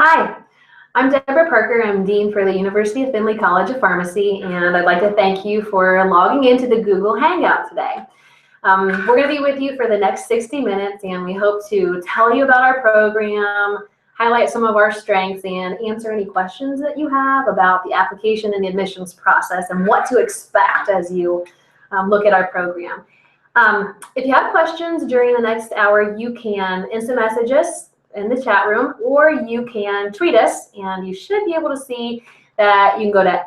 Hi, I'm Deborah Parker. I'm Dean for the University of Findlay College of Pharmacy, and I'd like to thank you for logging into the Google Hangout today. We're going to be with you for the next 60 minutes, and we hope to tell you about our program, highlight some of our strengths, and answer any questions that you have about the application and the admissions process and what to expect as you look at our program. If you have questions during the next hour, you can instant message us in the chat room, or you can tweet us, and you should be able to see that you can go to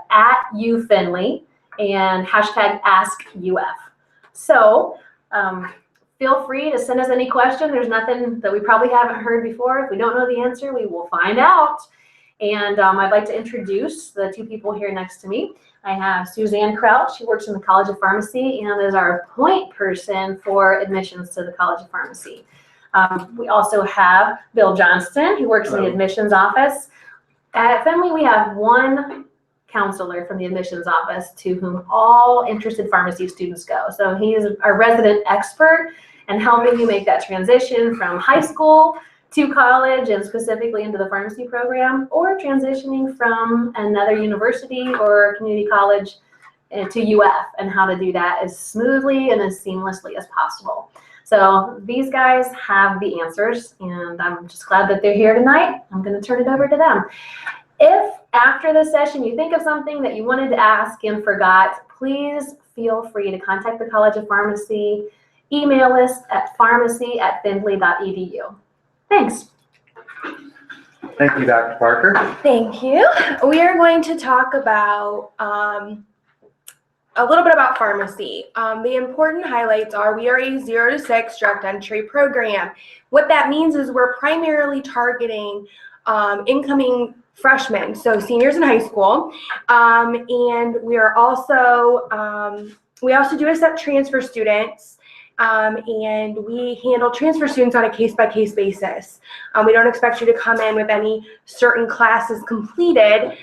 @UFindlay and hashtag #AskUF. So feel free to send us any question. There's nothing that we probably haven't heard before. If we don't know the answer, we will find out. And I'd like to introduce the two people here next to me. I have Suzanne Crouch. She works in the College of Pharmacy and is our point person for admissions to the College of Pharmacy. We also have Bill Johnston, who works in the admissions office. At Findlay, we have one counselor from the admissions office to whom all interested pharmacy students go. So he is our resident expert in helping you make that transition from high school to college and specifically into the pharmacy program, or transitioning from another university or community college to UF, and how to do that as smoothly and as seamlessly as possible. So these guys have the answers, and I'm just glad that they're here tonight. I'm going to turn it over to them. If after the session you think of something that you wanted to ask and forgot, please feel free to contact the College of Pharmacy. Email us at pharmacy@findlay.edu. Thanks. Thank you, Dr. Parker. Thank you. We are going to talk about a little bit about pharmacy. The important highlights are we are a 0 to 6 direct entry program. What that means is we're primarily targeting incoming freshmen, so seniors in high school, and we are also we also do accept transfer students, and we handle transfer students on a case-by-case basis. We don't expect you to come in with any certain classes completed.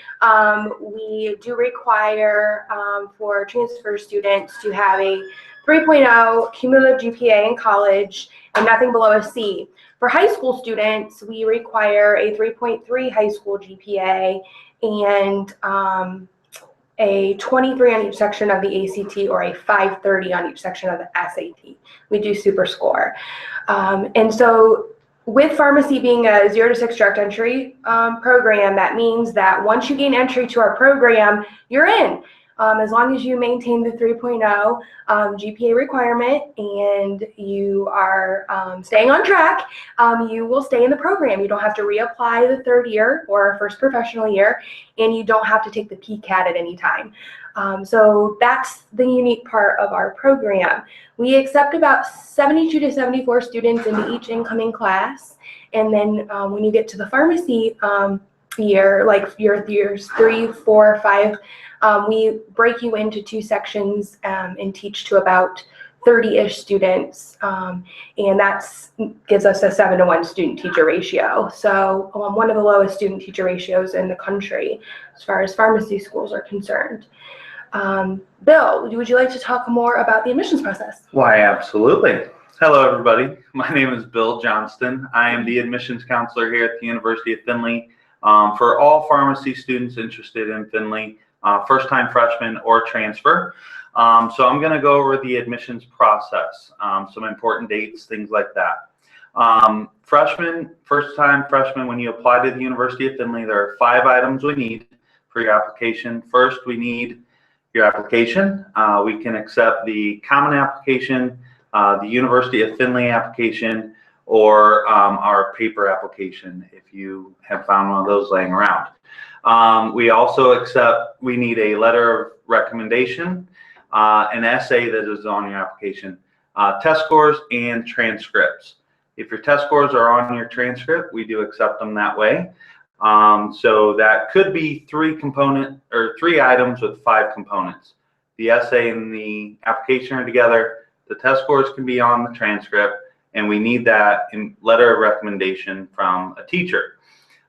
We do require for transfer students to have a 3.0 cumulative GPA in college and nothing below a C. For high school students, we require a 3.3 high school GPA and a 23 on each section of the ACT, or a 530 on each section of the SAT. We do super score. And so with pharmacy being a 0 to 6 direct entry program, that means that once you gain entry to our program, you're in. As long as you maintain the 3.0 GPA requirement and you are staying on track, you will stay in the program. You don't have to reapply the third year or first professional year, and you don't have to take the PCAT at any time. So that's the unique part of our program. We accept about 72 to 74 students into each incoming class, and then when you get to the pharmacy year, like your years 3, 4, 5, we break you into 2 sections and teach to about 30-ish students, and that gives us a 7-to-1 student-teacher ratio. So one of the lowest student-teacher ratios in the country as far as pharmacy schools are concerned. Bill, would you like to talk more about the admissions process? Why, absolutely. Hello, everybody. My name is Bill Johnston. I am the admissions counselor here at the University of Findlay for all pharmacy students interested in Findlay, first-time freshmen or transfer. So I'm going to go over the admissions process, some important dates, things like that. First-time freshmen, when you apply to the University of Findlay, there are 5 items we need for your application. First, we need your application. We can accept the common application, the University of Findlay application, or our paper application if you have found one of those laying around. We also we need a letter of recommendation, an essay that is on your application, test scores, and transcripts. If your test scores are on your transcript, we do accept them that way. So that could be 3 items with 5 components. The essay and the application are together, the test scores can be on the transcript, and we need that in letter of recommendation from a teacher.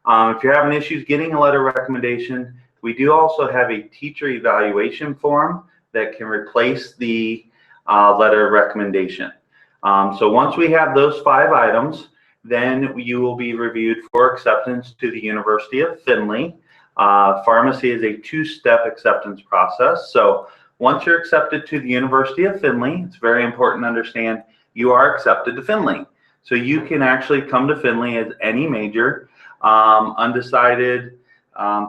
If you're having issues getting a letter of recommendation, we do also have a teacher evaluation form that can replace the letter of recommendation. So once we have those 5 items, Then you will be reviewed for acceptance to the University of Findlay. Pharmacy is a two-step acceptance process. So once you're accepted to the University of Findlay, it's very important to understand you are accepted to Findlay. So you can actually come to Findlay as any major, undecided,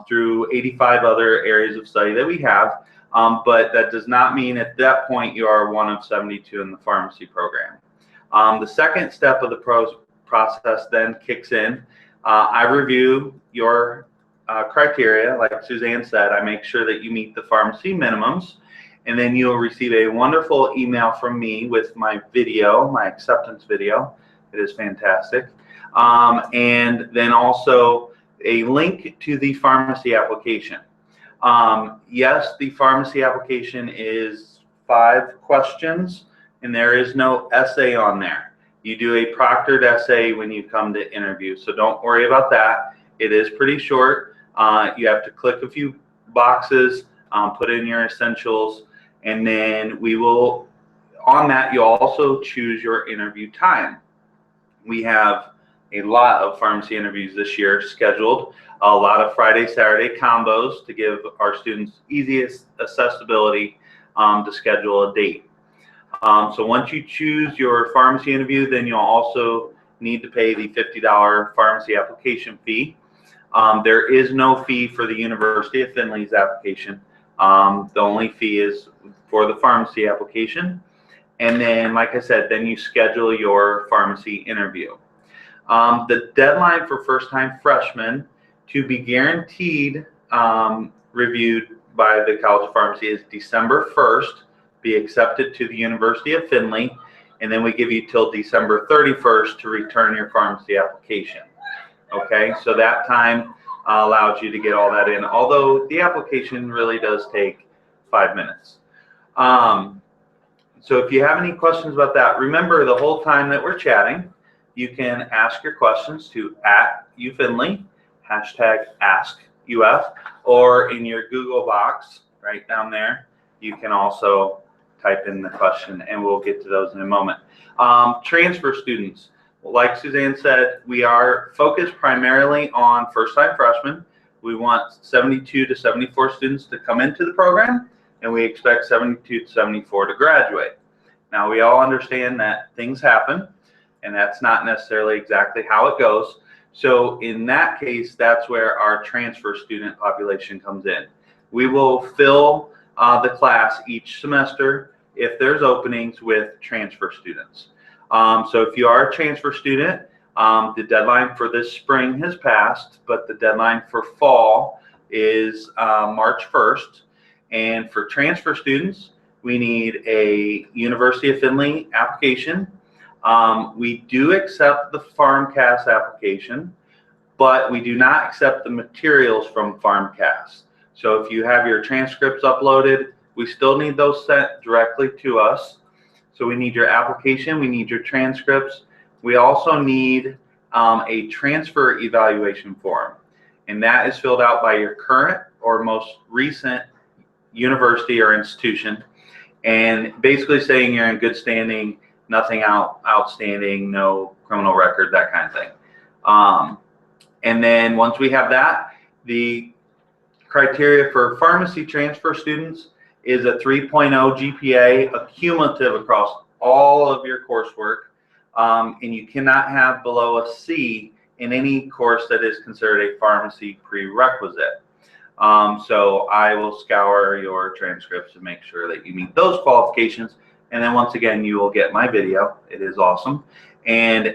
through 85 other areas of study that we have. But that does not mean at that point you are one of 72 in the pharmacy program. The second step of the process then kicks in. I review your criteria. Like Suzanne said, I make sure that you meet the pharmacy minimums, and then you'll receive a wonderful email from me with my video, my acceptance video. It is fantastic. And then also a link to the pharmacy application. Yes, the pharmacy application is 5 questions, and there is no essay on there. You do a proctored essay when you come to interview, so don't worry about that. It is pretty short. You have to click a few boxes, put in your essentials, and then we will, on that, you'll also choose your interview time. We have a lot of pharmacy interviews this year scheduled, a lot of Friday, Saturday combos to give our students easiest accessibility to schedule a date. So once you choose your pharmacy interview, then you'll also need to pay the $50 pharmacy application fee. There is no fee for the University of Findlay's application. The only fee is for the pharmacy application. And then, like I said, then you schedule your pharmacy interview. The deadline for first-time freshmen to be guaranteed reviewed by the College of Pharmacy is December 1st, be accepted to the University of Findlay, and then we give you till December 31st to return your pharmacy application. Okay, so that time allows you to get all that in, although the application really does take 5 minutes. So if you have any questions about that, remember the whole time that we're chatting, you can ask your questions to @UFindlay, #AskUF, or in your Google box right down there, you can also type in the question, and we'll get to those in a moment. Transfer students, like Suzanne said, we are focused primarily on first-time freshmen. We want 72 to 74 students to come into the program, and we expect 72 to 74 to graduate. Now, we all understand that things happen, and that's not necessarily exactly how it goes. So in that case, that's where our transfer student population comes in. We will fill the class each semester if there's openings with transfer students. So if you are a transfer student, the deadline for this spring has passed, but the deadline for fall is March 1st. And for transfer students, we need a University of Findlay application. We do accept the PharmCast application, but we do not accept the materials from PharmCast. So if you have your transcripts uploaded, we still need those sent directly to us. So we need your application, we need your transcripts. We also need a transfer evaluation form, and that is filled out by your current or most recent university or institution, and basically saying you're in good standing, nothing outstanding, no criminal record, that kind of thing. And then once we have that, the criteria for pharmacy transfer students is a 3.0 GPA, a cumulative across all of your coursework, and you cannot have below a C in any course that is considered a pharmacy prerequisite. So I will scour your transcripts to make sure that you meet those qualifications, and then once again you will get my video. It is awesome, and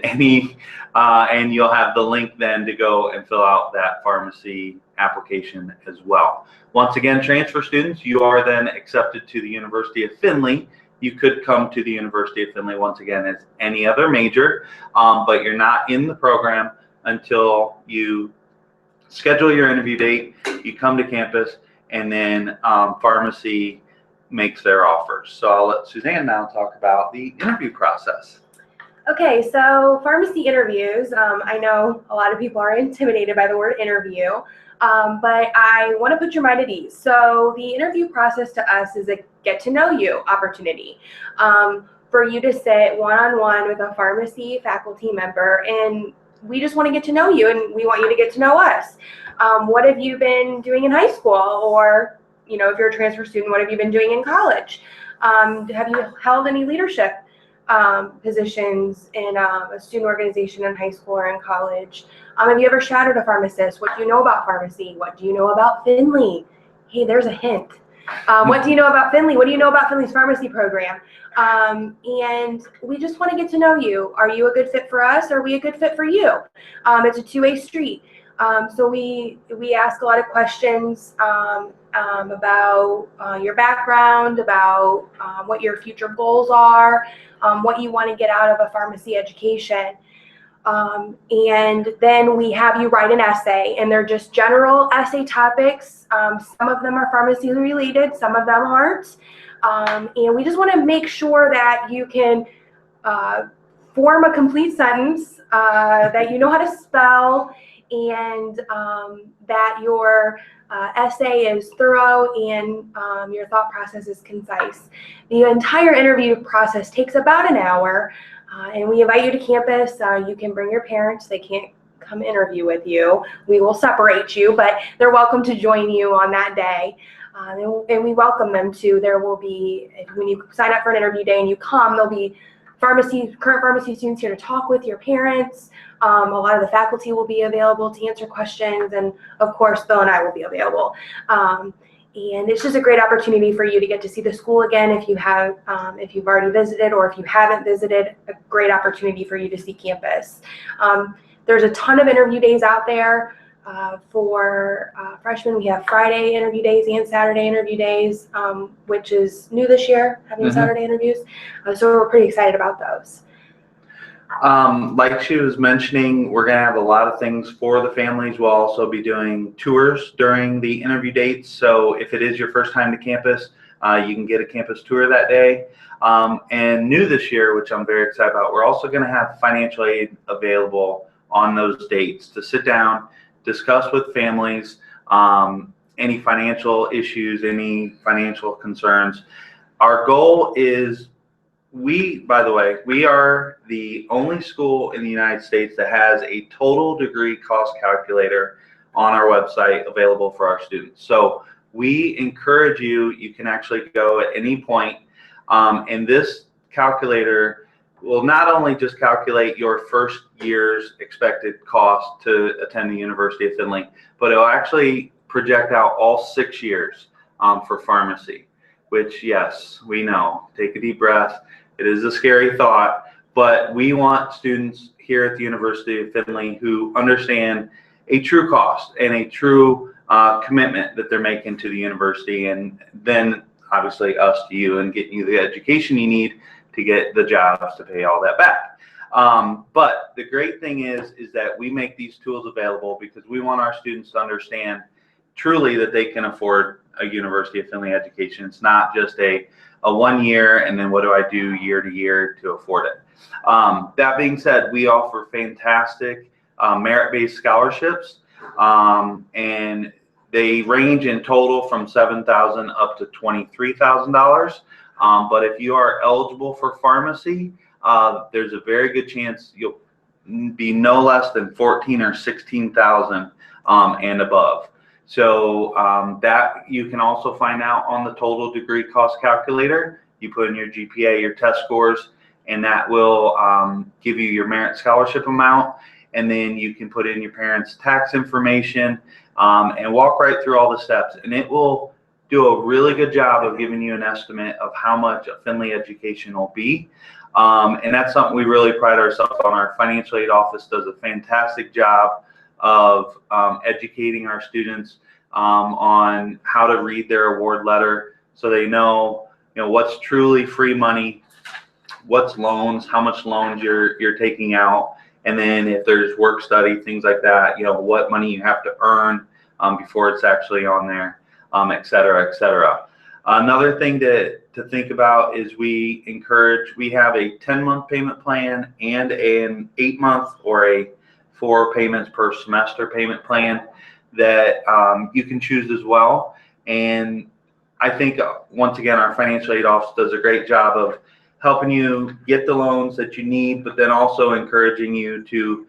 and you'll have the link then to go and fill out that pharmacy application as well. Once again, transfer students, you are then accepted to the University of Findlay. You could come to the University of Findlay once again as any other major, but you're not in the program until you schedule your interview date, you come to campus, and then pharmacy makes their offers. So I'll let Suzanne now talk about the interview process. Okay, so pharmacy interviews, I know a lot of people are intimidated by the word interview, but I want to put your mind at ease. So the interview process to us is a get to know you opportunity. for you to sit one-on-one with a pharmacy faculty member, and we just want to get to know you, and we want you to get to know us. What have you been doing in high school? Or, if you're a transfer student, what have you been doing in college? Have you held any leadership positions in a student organization in high school or in college? Have you ever shadowed a pharmacist? What do you know about pharmacy? What do you know about Findlay? Hey, there's a hint. What do you know about Findlay? What do you know about Findlay's pharmacy program? And we just want to get to know you. Are you a good fit for us? Or are we a good fit for you? It's a two-way street. So we ask a lot of questions about your background, about what your future goals are, what you want to get out of a pharmacy education. And then we have you write an essay, and they're just general essay topics. Some of them are pharmacy related, some of them aren't. And we just want to make sure that you can form a complete sentence, that you know how to spell, and that your essay is thorough and your thought process is concise. The entire interview process takes about an hour, and we invite you to campus. You can bring your parents. They can't come interview with you. We will separate you, but they're welcome to join you on that day. And we welcome them to. There will be, when you sign up for an interview day and you come, there'll be current pharmacy students here to talk with your parents. A lot of the faculty will be available to answer questions, and of course, Bill and I will be available. And it's just a great opportunity for you to get to see the school again if you have, if you've already visited, or if you haven't visited, a great opportunity for you to see campus. There's a ton of interview days out there. For freshmen, we have Friday interview days and Saturday interview days, which is new this year, having Saturday interviews. So we're pretty excited about those. Like she was mentioning, we're going to have a lot of things for the families. We'll also be doing tours during the interview dates. So if it is your first time to campus, you can get a campus tour that day. And new this year, which I'm very excited about, we're also going to have financial aid available on those dates to sit down, discuss with families any financial issues, any financial concerns. Our goal is, by the way, we are the only school in the United States that has a total degree cost calculator on our website available for our students. So we encourage you, you can actually go at any point, and this calculator will not only just calculate your first year's expected cost to attend the University of Findlay, but it'll actually project out all 6 years for pharmacy, which, yes, we know, take a deep breath. It is a scary thought, but we want students here at the University of Findlay who understand a true cost and a true commitment that they're making to the university, and then obviously us to you, and getting you the education you need to get the jobs to pay all that back. But the great thing is that we make these tools available because we want our students to understand truly that they can afford a University of Findlay education. It's not just a 1 year and then what do I do year to year to afford it. That being said, we offer fantastic merit-based scholarships, and they range in total from $7,000 up to $23,000. But if you are eligible for pharmacy, there's a very good chance you'll be no less than $14,000 or $16,000 and above. So that you can also find out on the total degree cost calculator. You put in your GPA, your test scores, and that will give you your merit scholarship amount. And then you can put in your parents' tax information and walk right through all the steps. And it will do a really good job of giving you an estimate of how much a Findlay education will be. And that's something we really pride ourselves on. Our financial aid office does a fantastic job of educating our students on how to read their award letter, so they know, what's truly free money, what's loans, how much loans you're taking out, and then if there's work study, things like that, what money you have to earn before it's actually on there, et cetera, et cetera. Another thing to think about is we have a 10-month payment plan and an 8-month or a 4 payments per semester payment plan that you can choose as well. And I think, once again, our financial aid office does a great job of helping you get the loans that you need, but then also encouraging you to,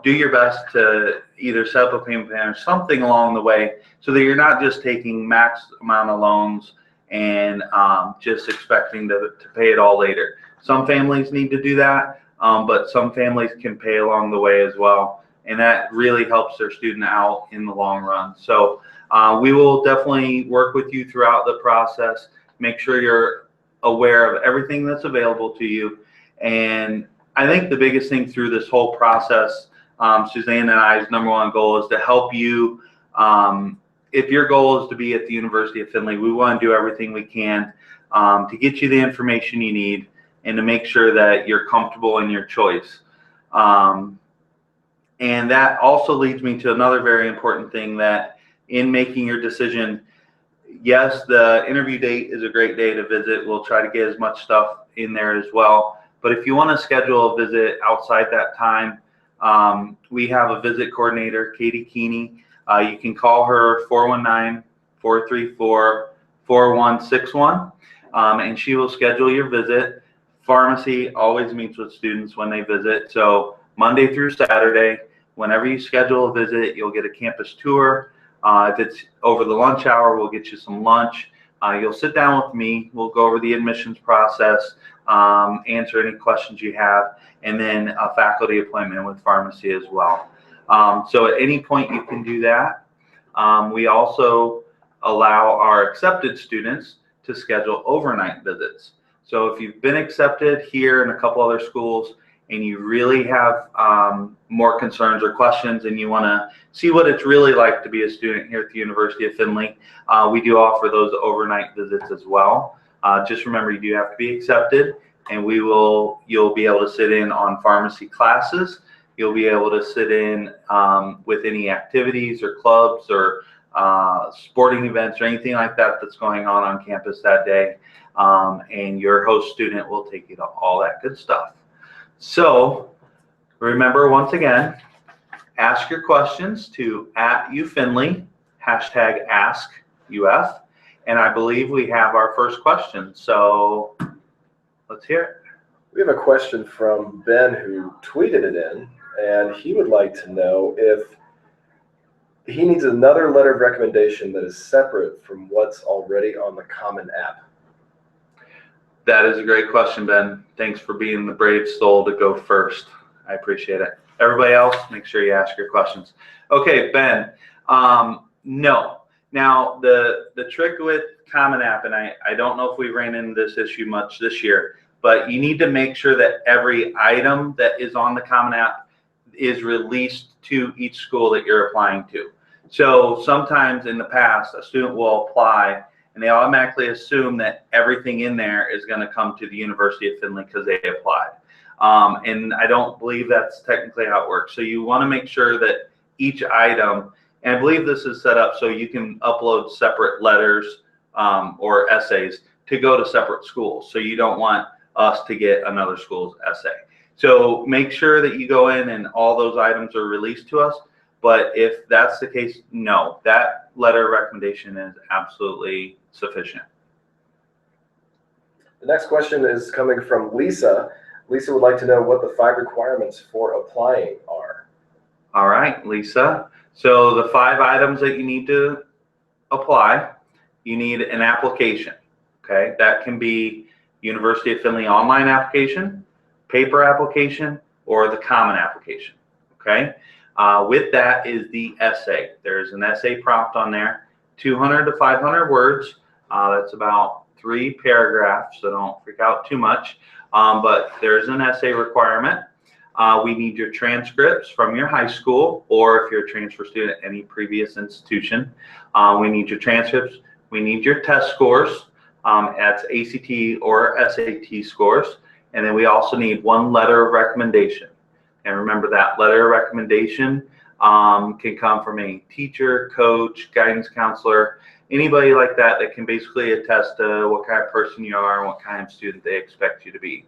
do your best to either set up a payment plan or something along the way so that you're not just taking max amount of loans and just expecting to pay it all later. Some families need to do that, but some families can pay along the way as well. And that really helps their student out in the long run. So we will definitely work with you throughout the process, make sure you're aware of everything that's available to you. And I think the biggest thing through this whole process, Suzanne and I's number one goal is to help you. If your goal is to be at the University of Findlay, we want to do everything we can to get you the information you need and to make sure that you're comfortable in your choice. And that also leads me to another very important thing, that in making your decision, yes, the interview date is a great day to visit. We'll try to get as much stuff in there as well. But if you want to schedule a visit outside that time, we have a visit coordinator, Katie Keeney. You can call her 419-434-4161, and she will schedule your visit. Pharmacy always meets with students when they visit. So Monday through Saturday, whenever you schedule a visit, you'll get a campus tour. If it's over the lunch hour, we'll get you some lunch. You'll sit down with me. We'll go over the admissions process, answer any questions you have, and then a faculty appointment with pharmacy as well. So at any point you can do that. We also allow our accepted students to schedule overnight visits. So if you've been accepted here and a couple other schools and you really have more concerns or questions and you want to see what it's really like to be a student here at the University of Findlay, we do offer those overnight visits as well. Just remember, you do have to be accepted, and you'll be able to sit in on pharmacy classes. You'll be able to sit in with any activities or clubs or sporting events or anything like that that's going on campus that day. And your host student will take you to all that good stuff. So remember, once again, ask your questions to @UFindlay, #AskUF. And I believe we have our first question. So let's hear it. We have a question from Ben who tweeted it in, and he would like to know if he needs another letter of recommendation that is separate from what's already on the Common App. That is a great question, Ben. Thanks for being the brave soul to go first. I appreciate it. Everybody else, make sure you ask your questions. Okay, Ben, no. Now, the trick with Common App, and I don't know if we ran into this issue much this year, but you need to make sure that every item that is on the Common App is released to each school that you're applying to. So sometimes in the past, a student will apply and they automatically assume that everything in there is going to come to the University of Findlay because they applied. And I don't believe that's technically how it works. So you want to make sure that each item, and I believe this is set up so you can upload separate letters or essays to go to separate schools. So you don't want us to get another school's essay. So make sure that you go in and all those items are released to us. But if that's the case, no, that letter of recommendation is absolutely sufficient. The next question is coming from Lisa. Lisa would like to know what the 5 requirements for applying are. All right, Lisa. So the 5 items that you need to apply, you need an application, okay? That can be University of Findlay online application, paper application, or the common application, okay? With that is the essay. There's an essay prompt on there, 200 to 500 words. That's about 3 paragraphs, so don't freak out too much. But there's an essay requirement. We need your transcripts from your high school, or if you're a transfer student, any previous institution. We need your transcripts. We need your test scores. That's ACT or SAT scores. And then we also need 1 letter of recommendation. And remember, that letter of recommendation can come from a teacher, coach, guidance counselor, anybody like that that can basically attest to what kind of person you are and what kind of student they expect you to be.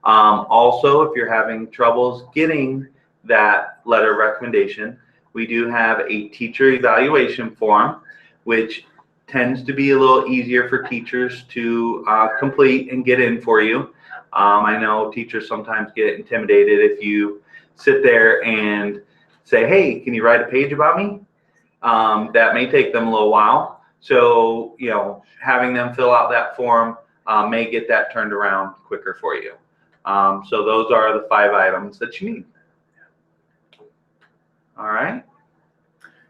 Also, if you're having troubles getting that letter of recommendation, we do have a teacher evaluation form, which tends to be a little easier for teachers to complete and get in for you. I know teachers sometimes get intimidated if you sit there and say, hey, can you write a page about me? That may take them a little while. So, you know, having them fill out that form may get that turned around quicker for you. So those are the 5 items that you need. All right.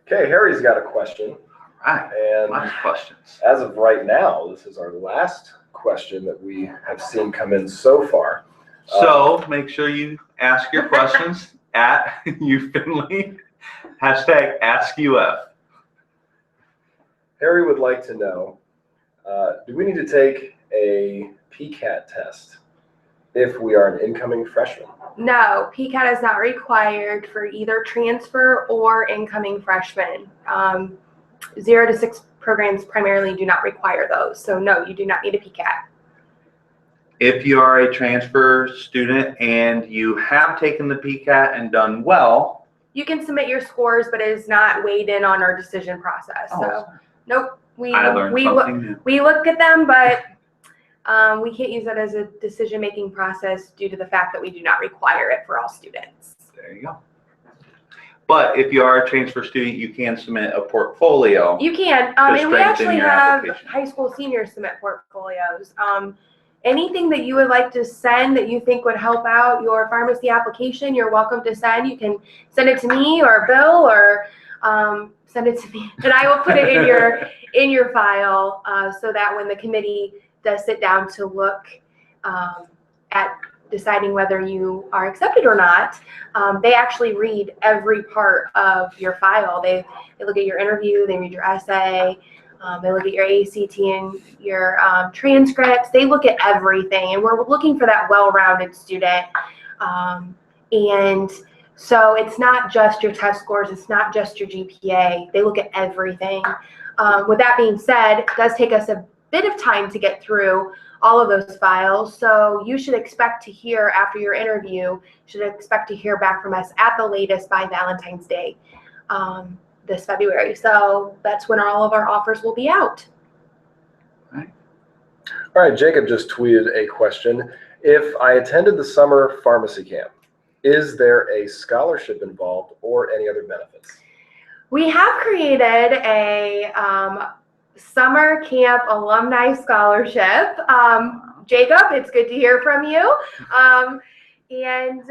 Okay, Harry's got a question. All right. And Lots of questions. as of right now, this is our last question that we have seen come in so far. So make sure you ask your questions at #UFindlay, #AskUF. Harry would like to know, do we need to take a PCAT test if we are an incoming freshman? No, PCAT is not required for either transfer or incoming freshmen. 0 to 6 programs primarily do not require those. So no, you do not need a PCAT. If you are a transfer student and you have taken the PCAT and done well, You can submit your scores, but it is not weighed in on our decision process. So nope, we I learned something new. we look at them, but we can't use that as a decision-making process due to the fact that we do not require it for all students. There you go. But if you are a transfer student, you can submit a portfolio. You can, To and we strengthen actually your have application. high school seniors submit portfolios. Anything that you would like to send that you think would help out your pharmacy application, you're welcome to send. You can send it to me or Bill, or send it to me, and I will put it in your file so that when the committee does sit down to look at deciding whether you are accepted or not, they actually read every part of your file. They look at your interview, they read your essay, they look at your ACT and your transcripts. They look at everything, and we're looking for that well-rounded student. And so it's not just your test scores, it's not just your GPA. They look at everything. With that being said, it does take us a bit of time to get through all of those files. So you should expect to hear after your interview, should expect to hear back from us at the latest by Valentine's Day this February. So that's when all of our offers will be out. All right, Jacob just tweeted a question. If I attended the summer pharmacy camp, is there a scholarship involved or any other benefits? We have created a summer camp alumni scholarship. Jacob, it's good to hear from you. And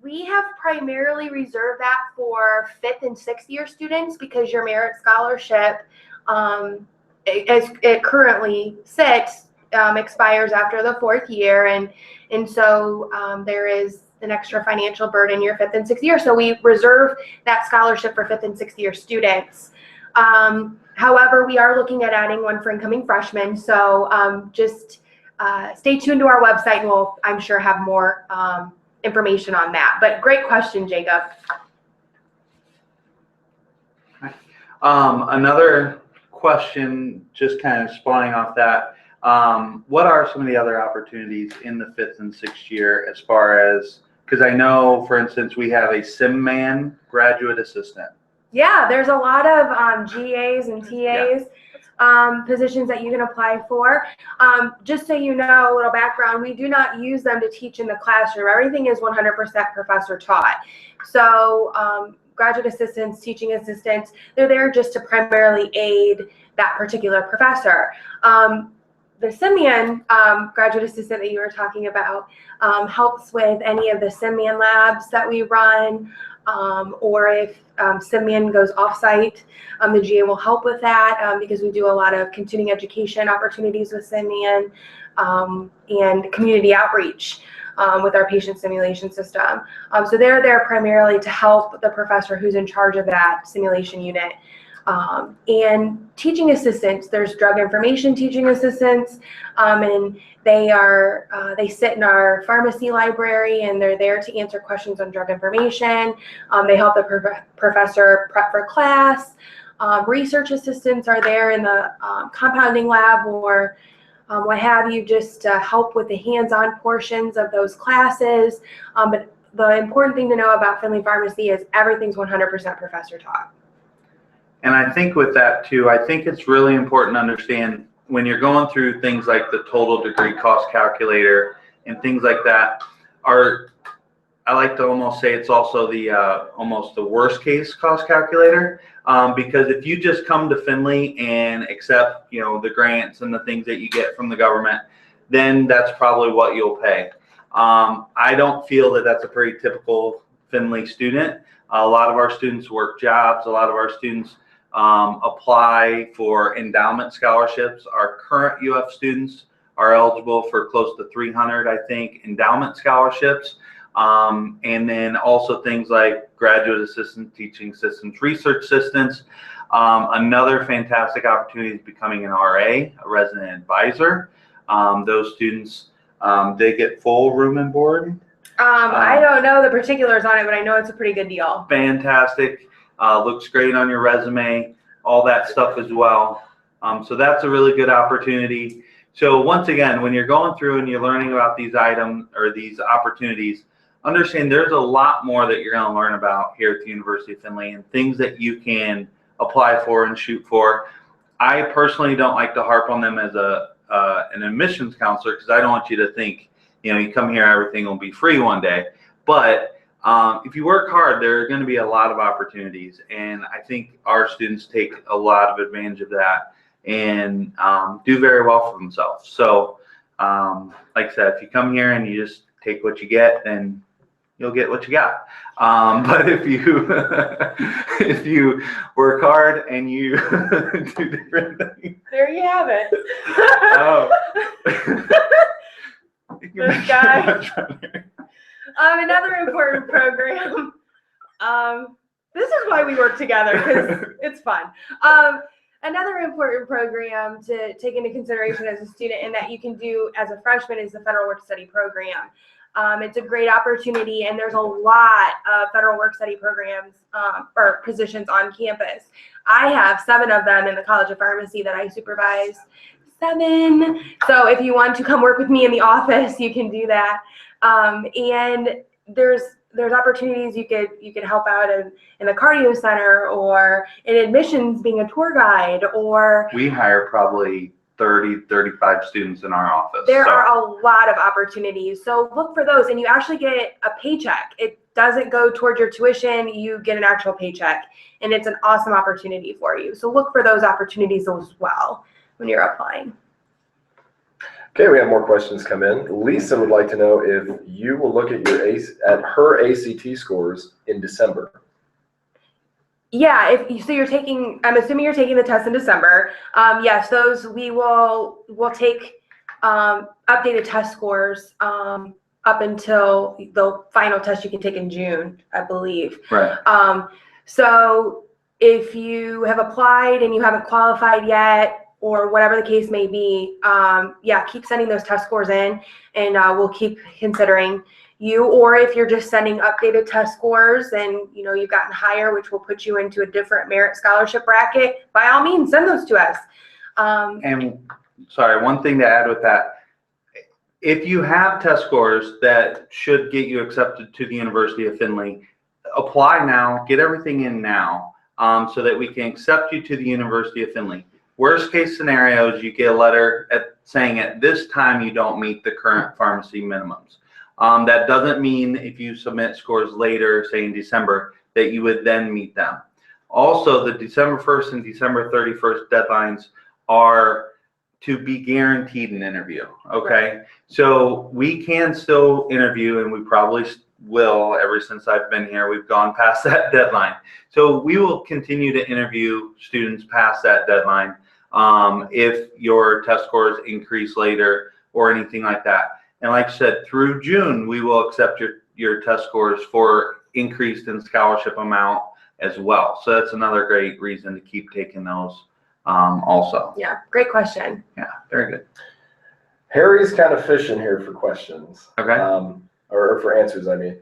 we have primarily reserved that for 5th and 6th year students because your merit scholarship, as it currently sits, expires after the 4th year. And so there is an extra financial burden your 5th and 6th year. So we reserve that scholarship for 5th and 6th year students. However, we are looking at adding one for incoming freshmen. So just stay tuned to our website and we'll, I'm sure, have more information on that. But great question, Jacob. Another question, just kind of spawning off that. What are some of the other opportunities in the 5th and 6th year as far as, because I know, for instance, we have a SimMan graduate assistant. Yeah, there's a lot of GAs and TAs positions that you can apply for. Just so you know, a little background, we do not use them to teach in the classroom. Everything is 100% professor taught. So graduate assistants, teaching assistants, they're there just to primarily aid that particular professor. The SimMan graduate assistant that you were talking about helps with any of the SimMan labs that we run, or if SimMan goes off-site, the GA will help with that because we do a lot of continuing education opportunities with SimMan and community outreach with our patient simulation system. So they're there primarily to help the professor who's in charge of that simulation unit. And teaching assistants, there's drug information teaching assistants, and they sit in our pharmacy library and they're there to answer questions on drug information. They help the professor prep for class. Research assistants are there in the compounding lab or what have you, just to help with the hands-on portions of those classes. But the important thing to know about Findlay Pharmacy is everything's 100% professor taught. And I think with that too, I think it's really important to understand when you're going through things like the total degree cost calculator and things like that, I like to almost say it's also the almost the worst case cost calculator, because if you just come to Findlay and accept, you know, the grants and the things that you get from the government, then that's probably what you'll pay. I don't feel that that's a pretty typical Findlay student. A lot of our students work jobs. A lot of our students apply for endowment scholarships. Our current UF students are eligible for close to 300, I think, endowment scholarships. And then also things like graduate assistants, teaching assistants, research assistants. Another fantastic opportunity is becoming an RA, a resident advisor. Those students, they get full room and board. I don't know the particulars on it, but I know it's a pretty good deal. Fantastic. Looks great on your resume, all that stuff as well. So that's a really good opportunity. So once again, when you're going through and you're learning about these items or these opportunities, understand there's a lot more that you're going to learn about here at the University of Findlay and things that you can apply for and shoot for. I personally don't like to harp on them as an admissions counselor, because I don't want you to think, you know, you come here, everything will be free one day. But if you work hard, there are going to be a lot of opportunities, and I think our students take a lot of advantage of that and do very well for themselves. So like I said, if you come here and you just take what you get, then you'll get what you got. But if you if you work hard and you do different things, There you have it. this guy. Another important program. This is why we work together, because it's fun. Another important program to take into consideration as a student and that you can do as a freshman is the Federal Work Study Program. It's a great opportunity, and there's a lot of federal work study programs or positions on campus. I have 7 of them in the College of Pharmacy that I supervise. 7. So if you want to come work with me in the office, you can do that. And there's opportunities you could help out in the cardio center or in admissions being a tour guide, or we hire probably 30, 35 students in our office. There are a lot of opportunities. So look for those, and you actually get a paycheck. It doesn't go towards your tuition. You get an actual paycheck, and it's an awesome opportunity for you. So look for those opportunities as well when you're applying. Okay, we have more questions come in. Lisa would like to know if you will look at her ACT scores in December. Yeah, so you're taking, I'm assuming you're taking the test in December. Yes, those we'll take updated test scores up until the final test you can take in June, I believe. Right. So if you have applied and you haven't qualified yet, or whatever the case may be, yeah, keep sending those test scores in, and we'll keep considering you. Or if you're just sending updated test scores and you know you've gotten higher, which will put you into a different merit scholarship bracket, by all means send those to us. And sorry, one thing to add with that, if you have test scores that should get you accepted to the University of Findlay, apply now, get everything in now, so that we can accept you to the University of Findlay. Worst case scenario is you get a letter saying at this time you don't meet the current pharmacy minimums. That doesn't mean if you submit scores later, say in December, that you would then meet them. Also, the December 1st and December 31st deadlines are to be guaranteed an interview, okay? Right. So we can still interview, and we probably will. Ever since I've been here, we've gone past that deadline. So we will continue to interview students past that deadline if your test scores increase later or anything like that. And like I said, through June, we will accept your test scores for increased in scholarship amount as well. So that's another great reason to keep taking those also. Yeah, great question. Yeah, very good. Harry's kind of fishing here for questions. Okay. Or for answers, I mean.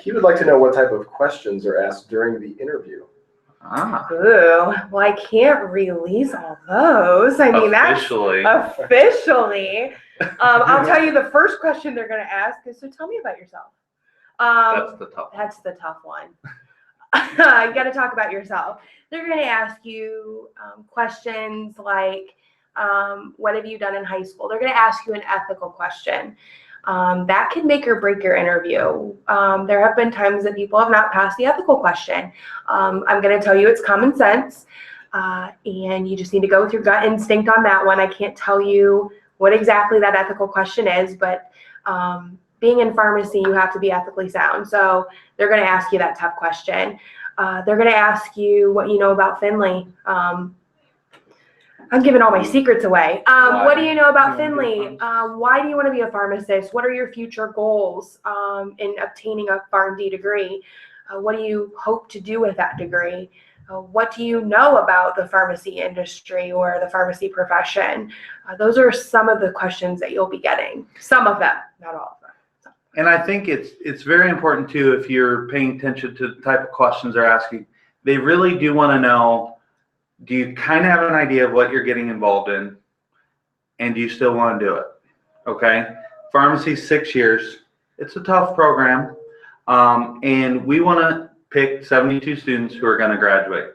He would like to know what type of questions are asked during the interview. Ooh, well, I can't release all those. I mean, officially. That's officially. I'll tell you the first question they're going to ask is, so tell me about yourself. That's the tough one. That's the tough one. You got to talk about yourself. They're going to ask you questions like, what have you done in high school? They're going to ask you an ethical question. That can make or break your interview. There have been times that people have not passed the ethical question. I'm going to tell you it's common sense, and you just need to go with your gut instinct on that one. I can't tell you what exactly that ethical question is, but being in pharmacy, you have to be ethically sound. So they're going to ask you that tough question. They're going to ask you what you know about Findlay. I'm giving all my secrets away. What do you know about Findlay? Why do you want to be a pharmacist? What are your future goals in obtaining a PharmD degree? What do you hope to do with that degree? What do you know about the pharmacy industry or the pharmacy profession? Those are some of the questions that you'll be getting. Some of them, not all of them. So. And I think it's very important too, if you're paying attention to the type of questions they're asking. They really do want to know, do you kind of have an idea of what you're getting involved in, and do you still want to do it? Okay, pharmacy 6 years. It's a tough program, and we want to pick 72 students who are going to graduate.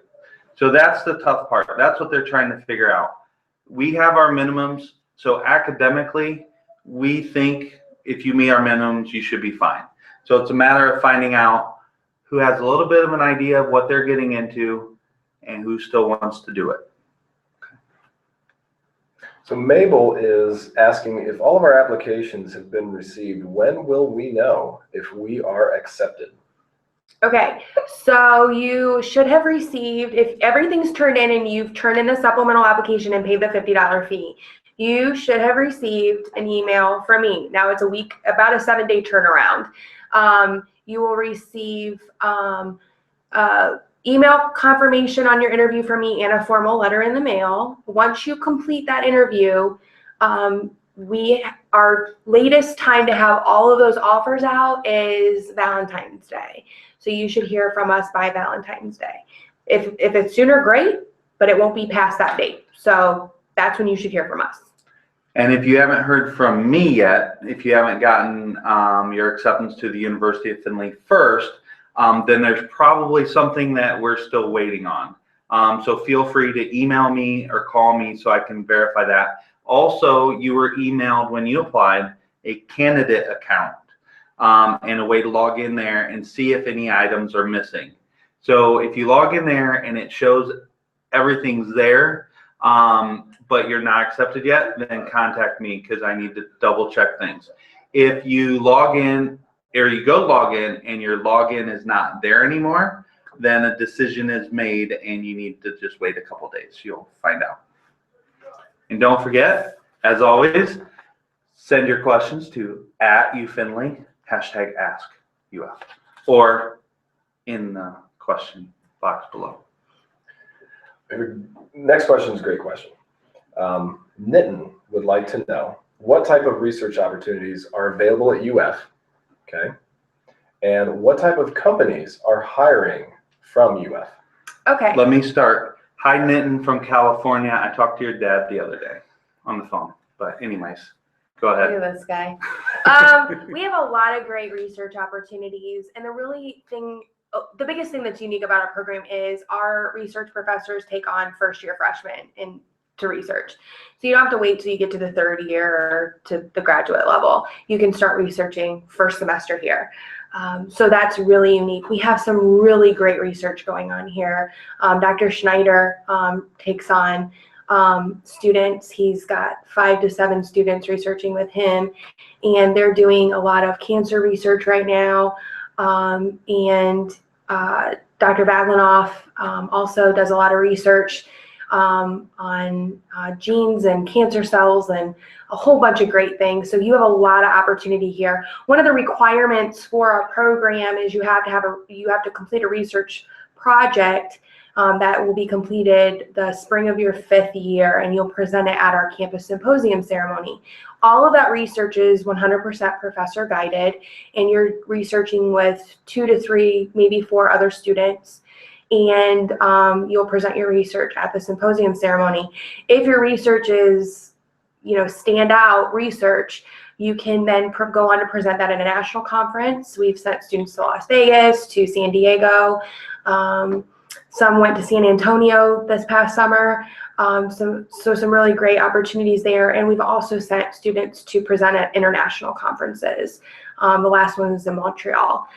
So that's the tough part. That's what they're trying to figure out. We have our minimums, so academically, we think if you meet our minimums, you should be fine. So it's a matter of finding out who has a little bit of an idea of what they're getting into and who still wants to do it. Okay. So Mabel is asking, if all of our applications have been received, when will we know if we are accepted? Okay, so you should have received, if everything's turned in and you've turned in the supplemental application and paid the $50 fee, you should have received an email from me. Now it's a week, about a 7-day turnaround. You will receive email confirmation on your interview from me and a formal letter in the mail. Once you complete that interview, our latest time to have all of those offers out is Valentine's Day. So you should hear from us by Valentine's Day. If it's sooner, great, but it won't be past that date. So that's when you should hear from us. And if you haven't heard from me yet, if you haven't gotten your acceptance to the University of Findlay first, then there's probably something that we're still waiting on. So feel free to email me or call me so I can verify that. Also, you were emailed when you applied a candidate account and a way to log in there and see if any items are missing. So if you log in there and it shows everything's there, but you're not accepted yet, then contact me because I need to double check things. If you log in, or you go log in and your login is not there anymore, then a decision is made and you need to just wait a couple days. You'll find out. And don't forget, as always, send your questions to @UFindlay, #AskUF, or in the question box below. Next question is a great question. Nitin would like to know, what type of research opportunities are available at UF? Okay. And what type of companies are hiring from UF? Okay. Let me start. Hi, Nitin from California. I talked to your dad the other day on the phone. But anyways, go ahead. Look at this guy. We have a lot of great research opportunities. And the biggest thing that's unique about our program is our research professors take on first-year freshmen to research. So you don't have to wait till you get to the third year or to the graduate level. You can start researching first semester here. So that's really unique. We have some really great research going on here. Dr. Schneider takes on students. He's got 5 to 7 students researching with him, and they're doing a lot of cancer research right now. And Dr. Baglanoff also does a lot of research on genes and cancer cells and a whole bunch of great things. So you have a lot of opportunity here. One of the requirements for our program is you have to complete a research project that will be completed the spring of your 5th year, and you'll present it at our campus symposium ceremony. All of that research is 100% professor guided, and you're researching with 2 to 3, maybe 4 other students. And you'll present your research at the symposium ceremony. If your research is, standout research, you can then go on to present that at a national conference. We've sent students to Las Vegas, to San Diego, Some went to San Antonio this past summer. Some really great opportunities there. And we've also sent students to present at international conferences. The last one was in Montreal.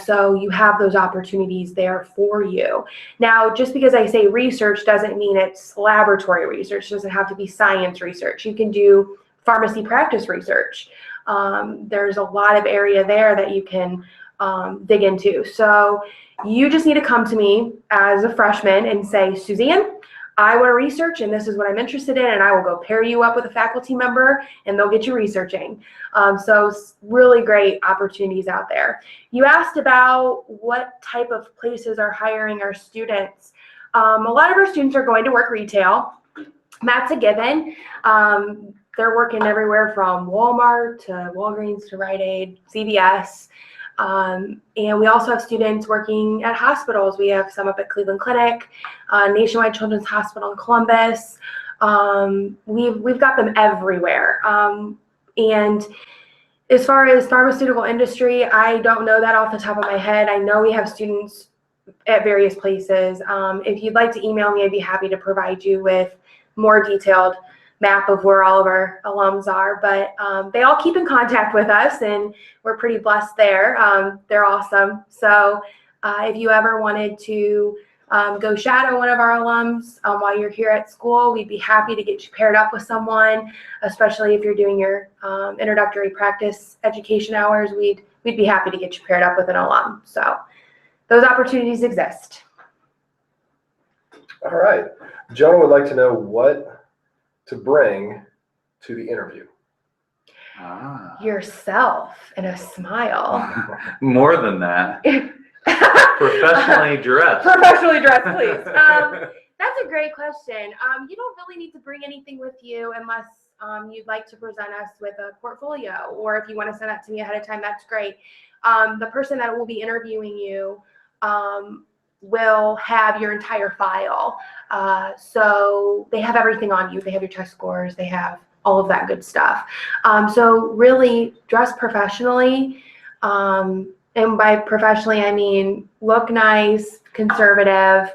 So you have those opportunities there for you. Now, just because I say research doesn't mean it's laboratory research. It doesn't have to be science research. You can do pharmacy practice research. There's a lot of area there that you can dig into. So you just need to come to me as a freshman and say, Suzanne, I want to research and this is what I'm interested in, and I will go pair you up with a faculty member and they'll get you researching. So really great opportunities out there. You asked about what type of places are hiring our students. A lot of our students are going to work retail. That's a given. They're working everywhere from Walmart to Walgreens to Rite Aid, CVS. And we also have students working at hospitals. We have some up at Cleveland Clinic, Nationwide Children's Hospital in Columbus. We've got them everywhere. And as far as pharmaceutical industry, I don't know that off the top of my head. I know we have students at various places. If you'd like to email me, I'd be happy to provide you with more detailed map of where all of our alums are, but they all keep in contact with us and we're pretty blessed there. They're awesome. So if you ever wanted to go shadow one of our alums while you're here at school, we'd be happy to get you paired up with someone, especially if you're doing your introductory practice education hours. We'd be happy to get you paired up with an alum. So those opportunities exist. All right. Jonah would like to know what to bring to the interview. Yourself and a smile. More than that. Professionally dressed. Professionally dressed, please. That's a great question. You don't really need to bring anything with you unless you'd like to present us with a portfolio, or if you want to send that to me ahead of time, that's great. The person that will be interviewing you will have your entire file. So they have everything on you. They have your test scores. They have all of that good stuff. So really dress professionally. And by professionally, I mean look nice, conservative.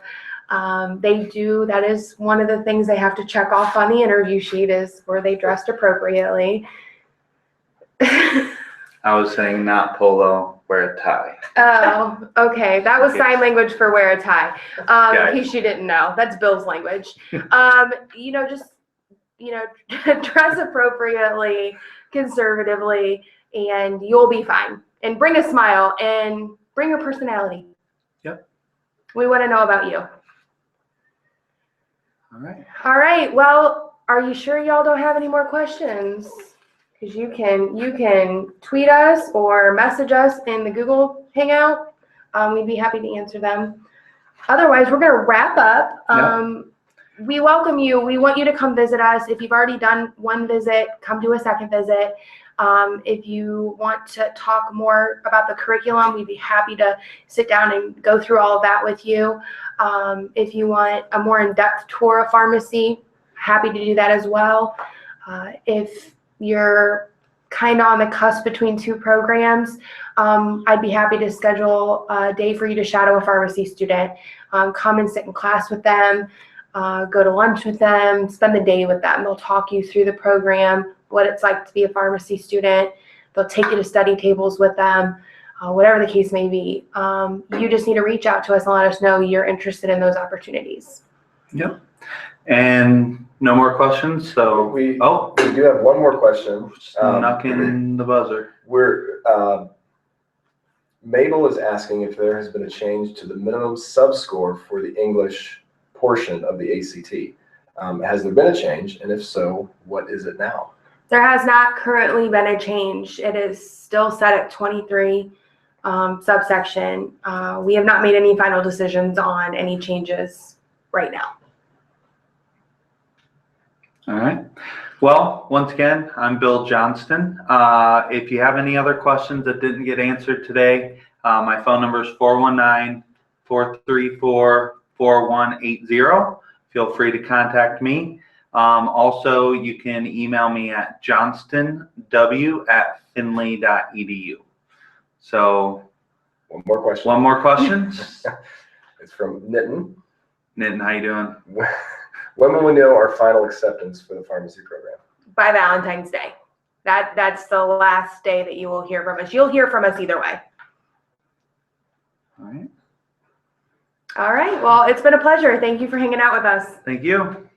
That is one of the things they have to check off on the interview sheet, is were they dressed appropriately. I was saying not polo, wear a tie. Oh, okay. That was sign language for wear a tie. In case you didn't know, that's Bill's language. Dress appropriately, conservatively, and you'll be fine. And bring a smile and bring your personality. Yep. We want to know about you. All right. All right. Well, are you sure y'all don't have any more questions? Because you can tweet us or message us in the Google Hangout. We'd be happy to answer them. Otherwise, we're going to wrap up. Yep. We welcome you. We want you to come visit us. If you've already done one visit, come do a second visit. If you want to talk more about the curriculum, we'd be happy to sit down and go through all of that with you. If you want a more in-depth tour of pharmacy, happy to do that as well. If you're kind of on the cusp between two programs, I'd be happy to schedule a day for you to shadow a pharmacy student. Come and sit in class with them, go to lunch with them, spend the day with them. They'll talk you through the program, what it's like to be a pharmacy student. They'll take you to study tables with them, whatever the case may be. You just need to reach out to us and let us know you're interested in those opportunities. Yep. And no more questions. So We do have one more question. Knocking the buzzer. Mabel is asking if there has been a change to the minimum sub-score for the English portion of the ACT. Has there been a change? And if so, what is it now? There has not currently been a change. It is still set at 23 subsection. We have not made any final decisions on any changes right now. All right. Well, once again, I'm Bill Johnston. If you have any other questions that didn't get answered today, my phone number is 419-434-4180. Feel free to contact me. Also, you can email me at johnstonw@findlay.edu. So, One more question. one more question. It's from Nitin. Nitin, how you doing? When will we know our final acceptance for the pharmacy program? By Valentine's Day. That's the last day that you will hear from us. You'll hear from us either way. All right. All right. Well, it's been a pleasure. Thank you for hanging out with us. Thank you.